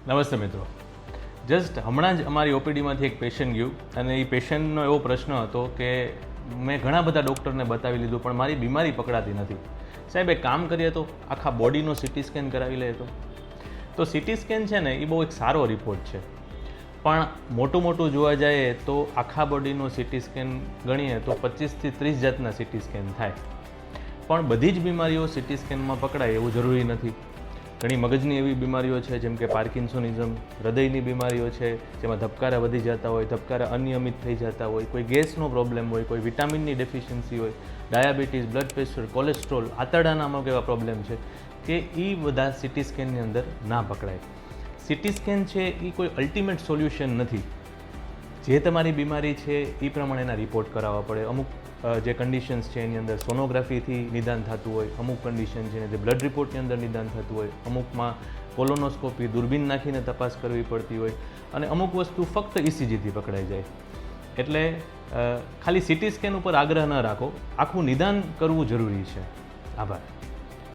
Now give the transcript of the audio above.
નમસ્તે મિત્રો. જસ્ટ હમણાં જ અમારી ઓપીડીમાંથી એક પેશન્ટ ગયું અને એ પેશન્ટનો એવો પ્રશ્ન હતો કે મેં ઘણા બધા ડૉક્ટરને બતાવી લીધું પણ મારી બીમારી પકડાતી નથી. સાહેબ એક કામ કરીએ તો આખા બોડીનો સીટી સ્કેન કરાવી લઈએ તો સીટી સ્કેન છે ને એ બહુ એક સારો રિપોર્ટ છે, પણ મોટું જોવા જઈએ તો આખા બોડીનો સીટી સ્કેન ગણીએ તો 25થી 30 જાતના સીટી સ્કેન થાય. પણ બધી જ બીમારીઓ સીટી સ્કેનમાં પકડાય એવું જરૂરી નથી. ઘણી મગજની એવી બીમારીઓ છે જેમ કે પાર્કિન્સોનિઝમ, હૃદયની બીમારીઓ છે જેમાં ધબકારા વધી જતા હોય, ધબકારા અનિયમિત થઈ જતા હોય, કોઈ ગેસનો પ્રોબ્લેમ હોય, કોઈ વિટામિનની ડેફિશિયન્સી હોય, ડાયાબિટીસ, બ્લડ પ્રેશર, કોલેસ્ટ્રોલ, આંતરડાના અમુક એવા પ્રોબ્લેમ છે કે એ બધા સીટી સ્કેનની અંદર ના પકડાય. સીટી સ્કેન છે એ કોઈ અલ્ટિમેટ સોલ્યુશન નથી. જે તમારી બીમારી છે એ પ્રમાણેના રિપોર્ટ કરાવવા પડે. અમુક જે કન્ડિશન્સ છે એની અંદર સોનોગ્રાફીથી નિદાન થતું હોય, અમુક કન્ડિશન છે જે બ્લડ રિપોર્ટની અંદર નિદાન થતું હોય, અમુકમાં કોલોનોસ્કોપી દૂરબીન નાખીને તપાસ કરવી પડતી હોય અને અમુક વસ્તુ ફક્ત ઇસીજીથી પકડાઈ જાય. એટલે ખાલી સીટી સ્કેન ઉપર આગ્રહ ન રાખો, આખું નિદાન કરવું જરૂરી છે. આભાર.